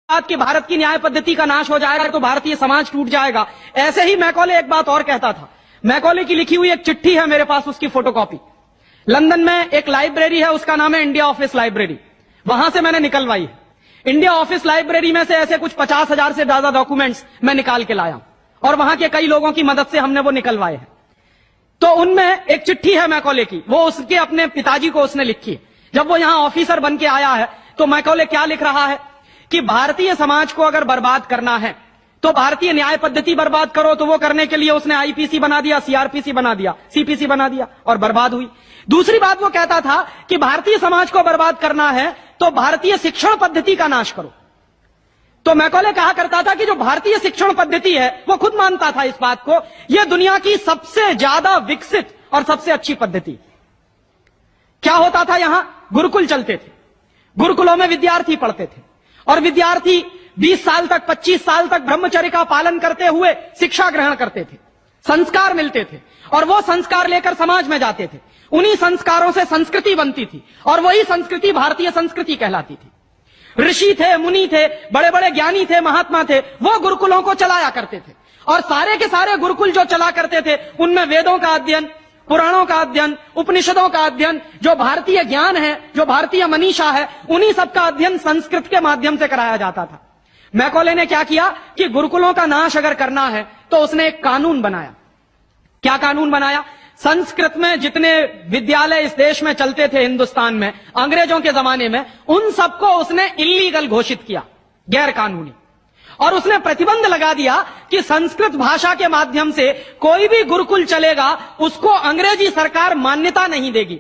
बात कि भारत की न्याय पद्धति का नाश हो जाएगा तो भारतीय समाज टूट जाएगा। ऐसे ही मैकॉले एक बात और कहता था। मैकॉले की लिखी हुई एक चिट्ठी है मेरे पास, उसकी फोटोकॉपी। लंदन में एक लाइब्रेरी है, उसका नाम है इंडिया ऑफिस लाइब्रेरी, वहां से मैंने निकलवाई है। इंडिया ऑफिस लाइब्रेरी में से ऐसे कुछ 50,000 से ज्यादा डॉक्यूमेंट्स मैं निकाल के लाया और वहां के कई लोगों की मदद से हमने वो निकलवाए हैं। तो उनमें एक चिट्ठी है मैकॉले की, वो उसके अपने पिताजी को उसने लिखी है। जब वो यहां ऑफिसर बन के आया है तो मैकॉले क्या लिख रहा है कि भारतीय समाज को अगर बर्बाद करना है तो भारतीय न्याय पद्धति बर्बाद करो। तो वो करने के लिए उसने आईपीसी बना दिया, सीआरपीसी बना दिया, सीपीसी बना दिया और बर्बाद हुई। दूसरी बात वो कहता था कि भारतीय समाज को बर्बाद करना है तो भारतीय शिक्षण पद्धति का नाश करो। तो मैकॉले कहा करता था कि जो भारतीय शिक्षण पद्धति है, वो खुद मानता था इस बात को, यह दुनिया की सबसे ज्यादा विकसित और सबसे अच्छी पद्धति। क्या होता था, यहां गुरुकुल चलते थे, गुरुकुलों में विद्यार्थी पढ़ते थे और विद्यार्थी 20 साल तक, 25 साल तक ब्रह्मचर्य का पालन करते हुए शिक्षा ग्रहण करते थे, संस्कार मिलते थे और वो संस्कार लेकर समाज में जाते थे। उन्हीं संस्कारों से संस्कृति बनती थी और वही संस्कृति भारतीय संस्कृति कहलाती थी। ऋषि थे, मुनि थे, बड़े बड़े ज्ञानी थे, महात्मा थे, वो गुरुकुलों को चलाया करते थे और सारे के सारे गुरुकुल जो चला करते थे उनमें वेदों का अध्ययन, पुराणों का अध्ययन, उपनिषदों का अध्ययन, जो भारतीय ज्ञान है, जो भारतीय मनीषा है, उन्हीं सबका अध्ययन संस्कृत के माध्यम से कराया जाता था। मैकॉले ने क्या किया कि गुरुकुलों का नाश अगर करना है तो उसने एक कानून बनाया। क्या कानून बनाया? संस्कृत में जितने विद्यालय इस देश में चलते थे, हिंदुस्तान में अंग्रेजों के जमाने में, उन सबको उसने इल्लीगल घोषित किया, गैर कानूनी। और उसने प्रतिबंध लगा दिया कि संस्कृत भाषा के माध्यम से कोई भी गुरुकुल चलेगा उसको अंग्रेजी सरकार मान्यता नहीं देगी।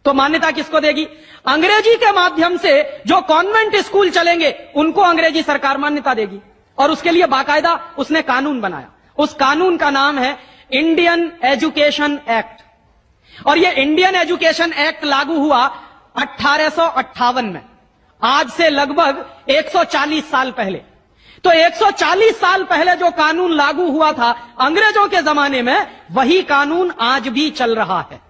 तो मान्यता किसको देगी? अंग्रेजी के माध्यम से जो कॉन्वेंट स्कूल चलेंगे उनको अंग्रेजी सरकार मान्यता देगी। और उसके लिए बाकायदा उसने कानून बनाया। उस कानून का नाम है इंडियन एजुकेशन एक्ट। और यह इंडियन एजुकेशन एक्ट लागू हुआ 1858 में, आज से लगभग 140 साल पहले। तो 140 साल पहले जो कानून लागू हुआ था अंग्रेजों के जमाने में, वही कानून आज भी चल रहा है।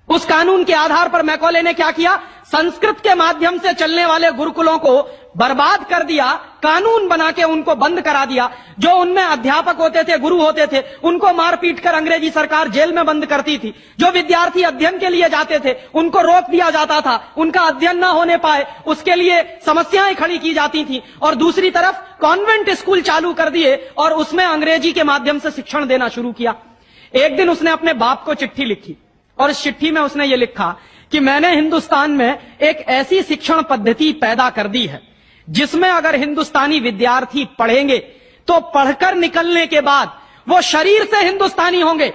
उस कानून के आधार पर मैकॉले ने क्या किया? संस्कृत के माध्यम से चलने वाले गुरुकुलों को बर्बाद कर दिया, कानून बना के उनको बंद करा दिया। जो उनमें अध्यापक होते थे, गुरु होते थे, उनको मार पीट कर अंग्रेजी सरकार जेल में बंद करती थी। जो विद्यार्थी अध्ययन के लिए जाते थे उनको रोक दिया जाता था, उनका अध्ययन ना होने पाए उसके लिए समस्याएं खड़ी की जाती थी। और दूसरी तरफ कॉन्वेंट स्कूल चालू कर दिए और उसमें अंग्रेजी के माध्यम से शिक्षण देना शुरू किया। एक दिन उसने अपने बाप को चिट्ठी लिखी और इस चिट्ठी में उसने ये लिखा कि मैंने हिंदुस्तान में एक ऐसी शिक्षण पद्धति पैदा कर दी है जिसमें अगर हिंदुस्तानी विद्यार्थी पढ़ेंगे तो पढ़कर निकलने के बाद वो शरीर से हिंदुस्तानी होंगे,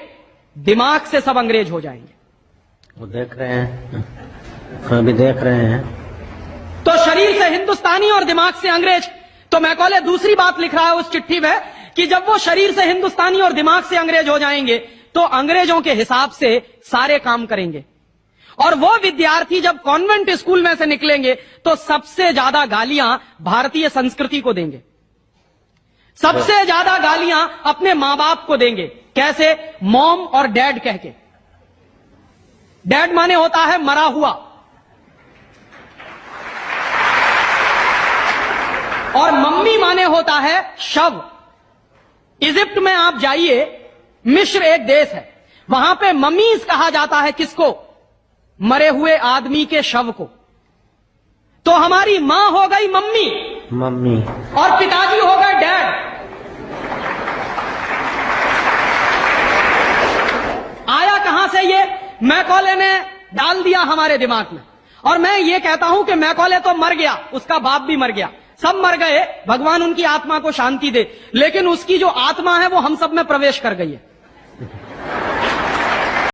दिमाग से सब अंग्रेज हो जाएंगे। वो देख रहे हैं, अभी देख रहे हैं। तो शरीर से हिंदुस्तानी और दिमाग से अंग्रेज। तो मैकॉले दूसरी बात लिख रहा है उस चिट्ठी में कि जब वो शरीर से हिंदुस्तानी और दिमाग से अंग्रेज हो जाएंगे तो अंग्रेजों के हिसाब से सारे काम करेंगे। और वो विद्यार्थी जब कॉन्वेंट स्कूल में से निकलेंगे तो सबसे ज्यादा गालियां भारतीय संस्कृति को देंगे, सबसे ज्यादा गालियां अपने मां बाप को देंगे। कैसे? मॉम और डैड कह के। डैड माने होता है मरा हुआ और मम्मी माने होता है शव। इजिप्ट में आप जाइए, मिस्र एक देश है, वहां पे ममीज कहा जाता है किसको? मरे हुए आदमी के शव को। तो हमारी मां हो गई मम्मी और पिताजी हो गए डैड। आया कहां से ये? मैकॉले ने डाल दिया हमारे दिमाग में। और मैं ये कहता हूं कि मैकॉले तो मर गया, उसका बाप भी मर गया, सब मर गए, भगवान उनकी आत्मा को शांति दे, लेकिन उसकी जो आत्मा है वो हम सब में प्रवेश कर गई है।